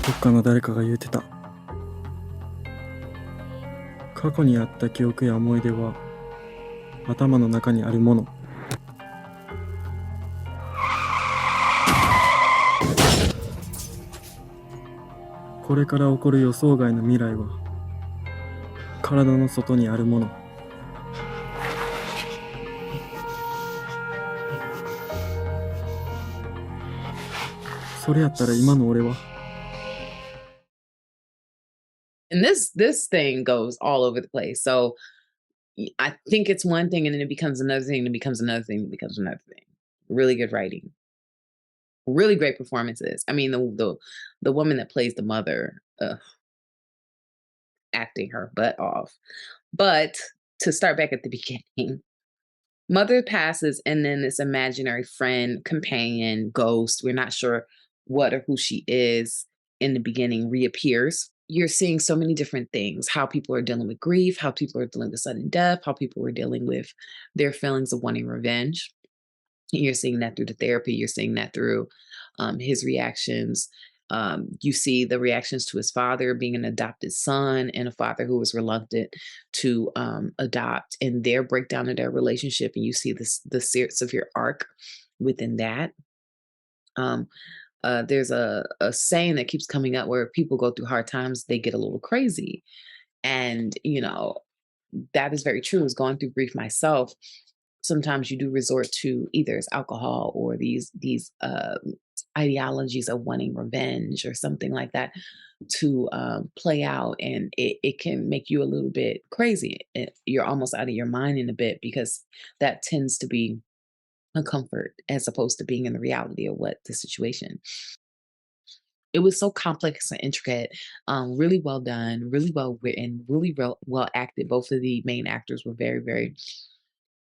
どっかの誰かが言うてた。過去にあった記憶や思い出は頭の中にあるもの。これから起こる予想外の未来は体の外にあるもの。それやったら今の俺は。 And this thing goes all over the place. So I think it's one thing and then it becomes another thing, and it becomes another thing, and it becomes another thing. Really good writing. Really great performances. I mean, the woman that plays the mother, acting her butt off. But to start back at the beginning, mother passes, and then this imaginary friend, companion, ghost, we're not sure what or who she is in the beginning, reappears. You're seeing so many different things, how people are dealing with grief, how people are dealing with sudden death, how people are dealing with their feelings of wanting revenge. You're seeing that through the therapy. You're seeing that through his reactions. You see the reactions to his father being an adopted son and a father who was reluctant to adopt, and their breakdown of their relationship. And you see the severe arc within that. There's a saying that keeps coming up where people go through hard times, they get a little crazy. And, that is very true. Is going through grief myself, sometimes you do resort to either it's alcohol or these ideologies of wanting revenge or something like that to play out, and it can make you a little bit crazy. You're almost out of your mind in a bit because that tends to be a comfort as opposed to being in the reality of what the situation. It was so complex and intricate, really well done, really well written, really well acted. Both of the main actors were very, very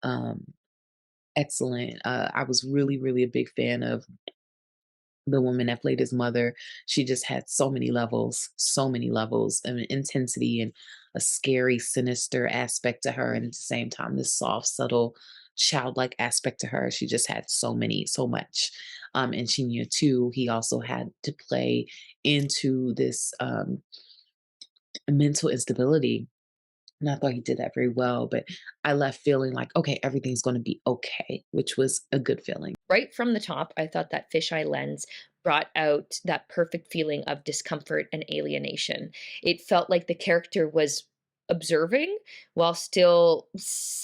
um, excellent. I was really, really a big fan of the woman that played his mother. She just had so many levels of intensity and a scary, sinister aspect to her. And at the same time, this soft, subtle, childlike aspect to her. She just had so much. And Shinya too, he also had to play into this mental instability, and I thought he did that very well, but I left feeling like, okay, everything's going to be okay, which was a good feeling. Right from the top, I thought that fisheye lens brought out that perfect feeling of discomfort and alienation. It felt like the character was observing while still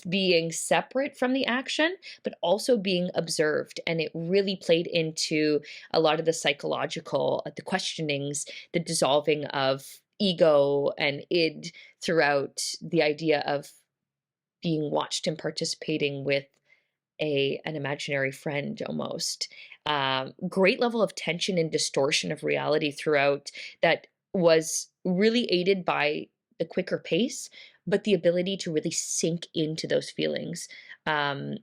being separate from the action, but also being observed. And it really played into a lot of the psychological, the questionings, the dissolving of ego and id throughout the idea of being watched and participating with an imaginary friend almost. Great level of tension and distortion of reality throughout that was really aided by the quicker pace, but the ability to really sink into those feelings um,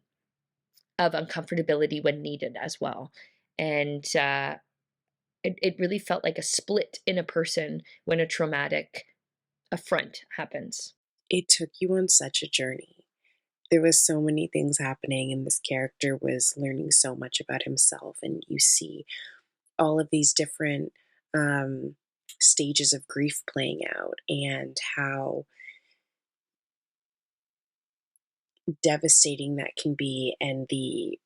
of uncomfortability when needed as well. And it really felt like a split in a person when a traumatic affront happens. It took you on such a journey. There was so many things happening, and this character was learning so much about himself, and you see all of these different um, stages of grief playing out, and how devastating that can be, and the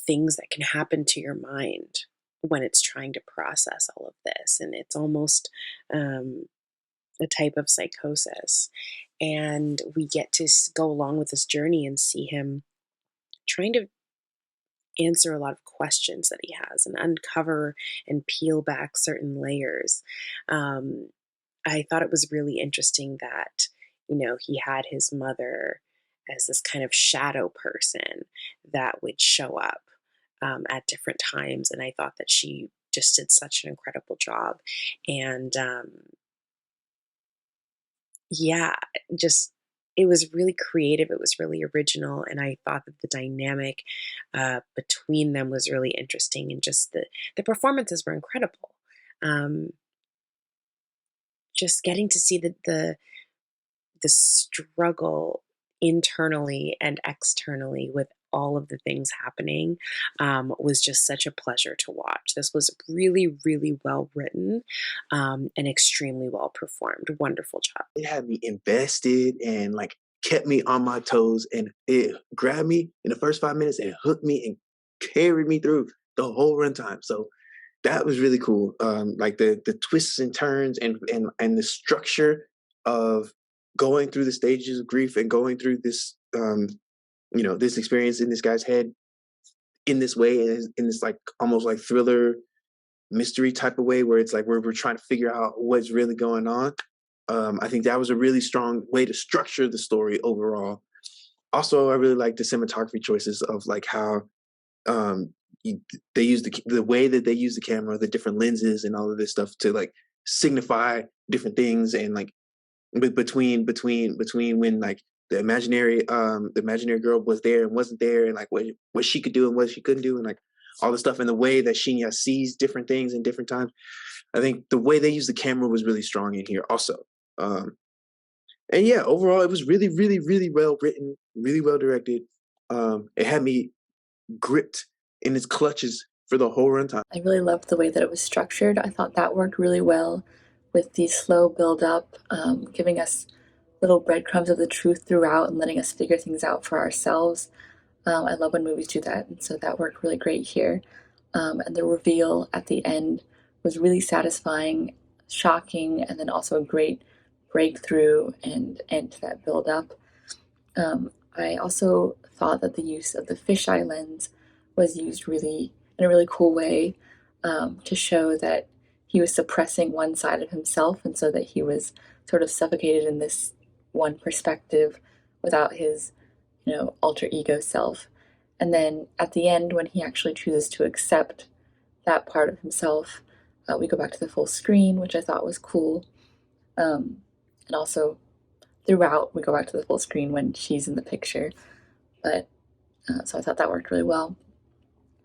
things that can happen to your mind when it's trying to process all of this. And it's almost um, a type of psychosis. And we get to go along with this journey and see him trying to answer a lot of questions that he has and uncover and peel back certain layers. Um, I thought it was really interesting that, he had his mother as this kind of shadow person that would show up at different times. And I thought that she just did such an incredible job. And yeah, just it was really creative. It was really original, and I thought that the dynamic between them was really interesting, and just the performances were incredible. Um, just getting to see the struggle internally and externally with all of the things happening was just such a pleasure to watch. This was really, really well written and extremely well performed. Wonderful job. It had me invested and like kept me on my toes, and it grabbed me in the first 5 minutes and hooked me and carried me through the whole runtime. So that was really cool. Like the twists and turns and the structure of going through the stages of grief and going through this this experience in this guy's head in this way, in this like almost like thriller mystery type of way, where it's like we're trying to figure out what's really going on. I think that was a really strong way to structure the story overall. Also, I really like the cinematography choices of like how they use the way that they use the camera, the different lenses and all of this stuff to like signify different things, and like between when like the imaginary girl was there and wasn't there, and like what she could do and what she couldn't do, and like all the stuff, and the way that Shinya sees different things in different times. I think the way they use the camera was really strong in here also. And yeah, overall it was really, really, really well written, really well directed. It had me gripped in its clutches for the whole runtime. I really loved the way that it was structured. I thought that worked really well with the slow build up, giving us little breadcrumbs of the truth throughout and letting us figure things out for ourselves. I love when movies do that, and so that worked really great here. And the reveal at the end was really satisfying, shocking, and then also a great breakthrough and end to that build up. I also thought that the use of the fisheye lens was used really in a really cool way, to show that he was suppressing one side of himself, and so that he was sort of suffocated in this one perspective without his, alter ego self. And then at the end, when he actually chooses to accept that part of himself, we go back to the full screen, which I thought was cool. And also throughout, we go back to the full screen when she's in the picture. But so I thought that worked really well.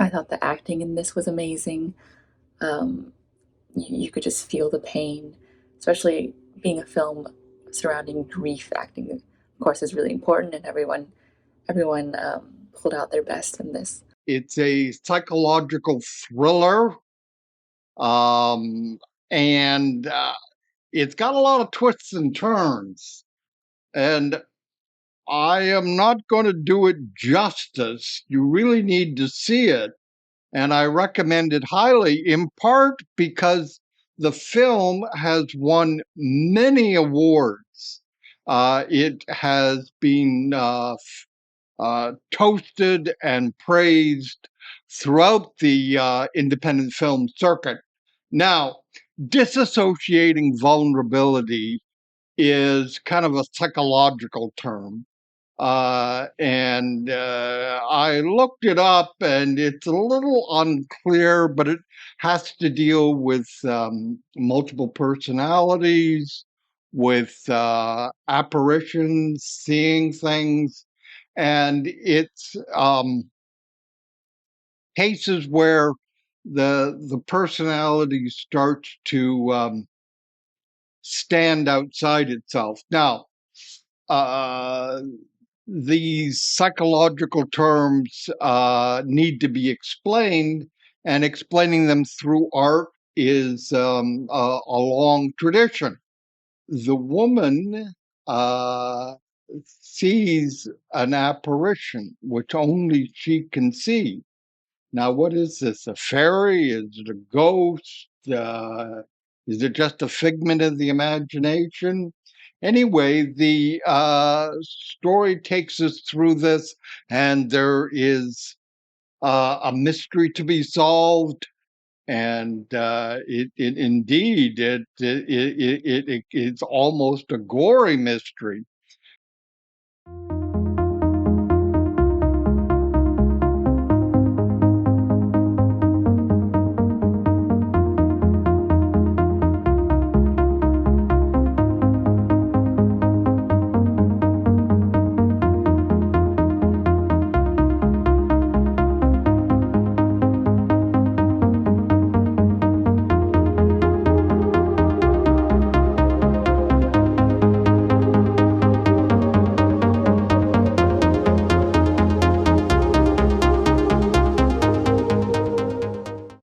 I thought the acting in this was amazing. You could just feel the pain, especially being a film surrounding grief. Acting, of course, is really important, and everyone pulled out their best in this. It's a psychological thriller, and it's got a lot of twists and turns. And I am not going to do it justice. You really need to see it. And I recommend it highly, in part because the film has won many awards. It has been toasted and praised throughout the independent film circuit. Now, dissociating vulnerability is kind of a psychological term. And I looked it up, and it's a little unclear, but it has to deal with multiple personalities, with apparitions, seeing things, and it's cases where the personality starts to stand outside itself. Now, these psychological terms need to be explained, and explaining them through art is a long tradition. The woman sees an apparition, which only she can see. Now, what is this? A fairy? Is it a ghost? Is it just a figment of the imagination? Anyway, the story takes us through this, and there is a mystery to be solved, and it's almost a gory mystery.